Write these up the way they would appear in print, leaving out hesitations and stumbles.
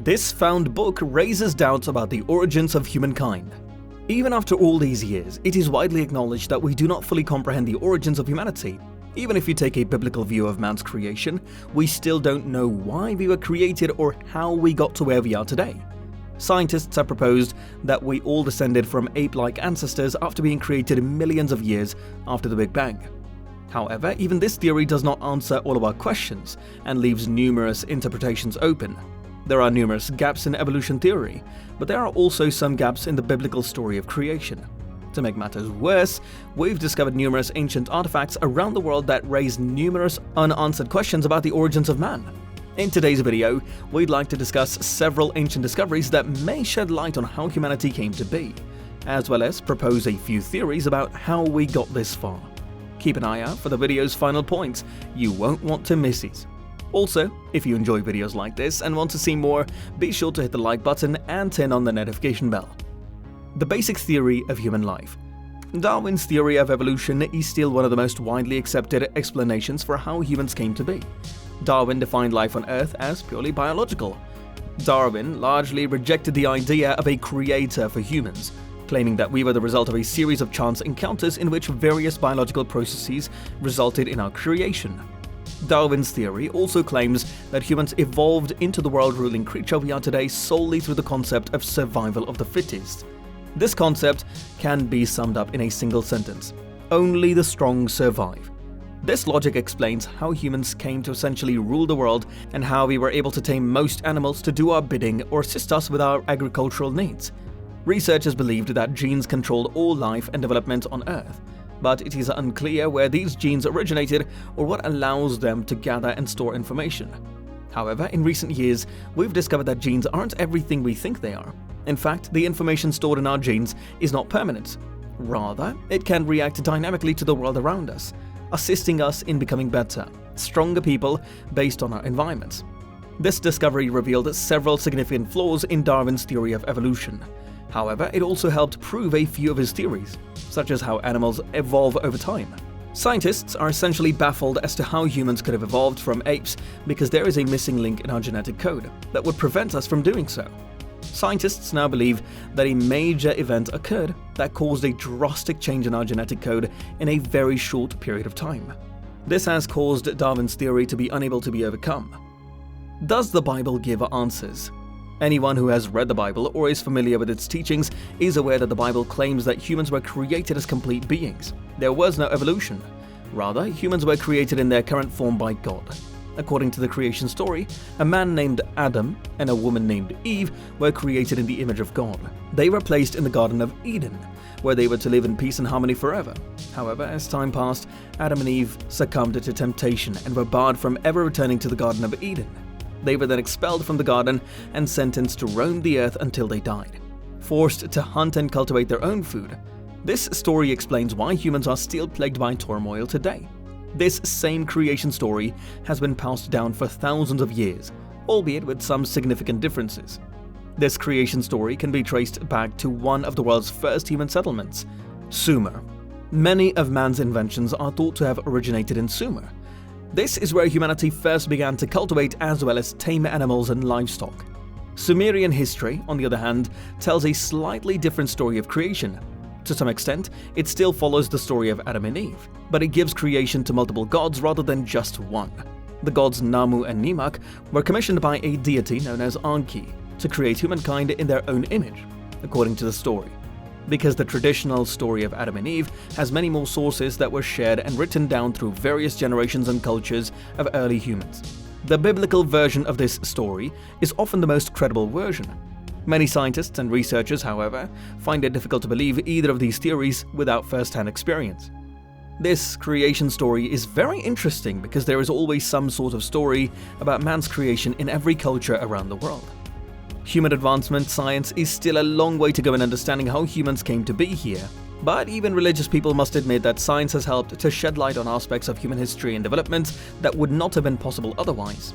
This found book raises doubts about the origins of humankind. Even after all these years, it is widely acknowledged that we do not fully comprehend the origins of humanity. Even if you take a biblical view of man's creation, we still don't know why we were created or how we got to where we are today. Scientists have proposed that we all descended from ape-like ancestors after being created millions of years after the Big Bang. However, even this theory does not answer all of our questions and leaves numerous interpretations open. There are numerous gaps in evolution theory, but there are also some gaps in the biblical story of creation. To make matters worse, we've discovered numerous ancient artifacts around the world that raise numerous unanswered questions about the origins of man. In today's video, we'd like to discuss several ancient discoveries that may shed light on how humanity came to be, as well as propose a few theories about how we got this far. Keep an eye out for the video's final points, you won't want to miss it. Also, if you enjoy videos like this and want to see more, be sure to hit the like button and turn on the notification bell. The basic theory of human life. Darwin's theory of evolution is still one of the most widely accepted explanations for how humans came to be. Darwin defined life on Earth as purely biological. Darwin largely rejected the idea of a creator for humans, claiming that we were the result of a series of chance encounters in which various biological processes resulted in our creation. Darwin's theory also claims that humans evolved into the world-ruling creature we are today solely through the concept of survival of the fittest. This concept can be summed up in a single sentence: only the strong survive. This logic explains how humans came to essentially rule the world and how we were able to tame most animals to do our bidding or assist us with our agricultural needs. Researchers believed that genes controlled all life and development on Earth, but it is unclear where these genes originated or what allows them to gather and store information. However, in recent years, we've discovered that genes aren't everything we think they are. In fact, the information stored in our genes is not permanent. Rather, it can react dynamically to the world around us, assisting us in becoming better, stronger people based on our environments. This discovery revealed several significant flaws in Darwin's theory of evolution. However, it also helped prove a few of his theories, such as how animals evolve over time. Scientists are essentially baffled as to how humans could have evolved from apes because there is a missing link in our genetic code that would prevent us from doing so. Scientists now believe that a major event occurred that caused a drastic change in our genetic code in a very short period of time. This has caused Darwin's theory to be unable to be overcome. Does the Bible give answers? Anyone who has read the Bible or is familiar with its teachings is aware that the Bible claims that humans were created as complete beings. There was no evolution. Rather, humans were created in their current form by God. According to the creation story, a man named Adam and a woman named Eve were created in the image of God. They were placed in the Garden of Eden, where they were to live in peace and harmony forever. However, as time passed, Adam and Eve succumbed to temptation and were barred from ever returning to the Garden of Eden. They were then expelled from the garden and sentenced to roam the earth until they died, forced to hunt and cultivate their own food. This story explains why humans are still plagued by turmoil today. This same creation story has been passed down for thousands of years, albeit with some significant differences. This creation story can be traced back to one of the world's first human settlements, Sumer. Many of man's inventions are thought to have originated in Sumer. This is where humanity first began to cultivate as well as tame animals and livestock. Sumerian history, on the other hand, tells a slightly different story of creation. To some extent, it still follows the story of Adam and Eve, but it gives creation to multiple gods rather than just one. The gods Namu and Nimak were commissioned by a deity known as Anki to create humankind in their own image, according to the story. Because the traditional story of Adam and Eve has many more sources that were shared and written down through various generations and cultures of early humans. The biblical version of this story is often the most credible version. Many scientists and researchers, however, find it difficult to believe either of these theories without first-hand experience. This creation story is very interesting because there is always some sort of story about man's creation in every culture around the world. Human advancement science is still a long way to go in understanding how humans came to be here, but even religious people must admit that science has helped to shed light on aspects of human history and development that would not have been possible otherwise.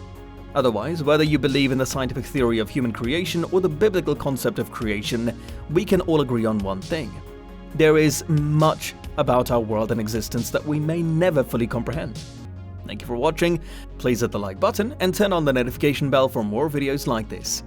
Otherwise, whether you believe in the scientific theory of human creation or the biblical concept of creation, we can all agree on one thing. There is much about our world and existence that we may never fully comprehend. Thank you for watching, please hit the like button and turn on the notification bell for more videos like this.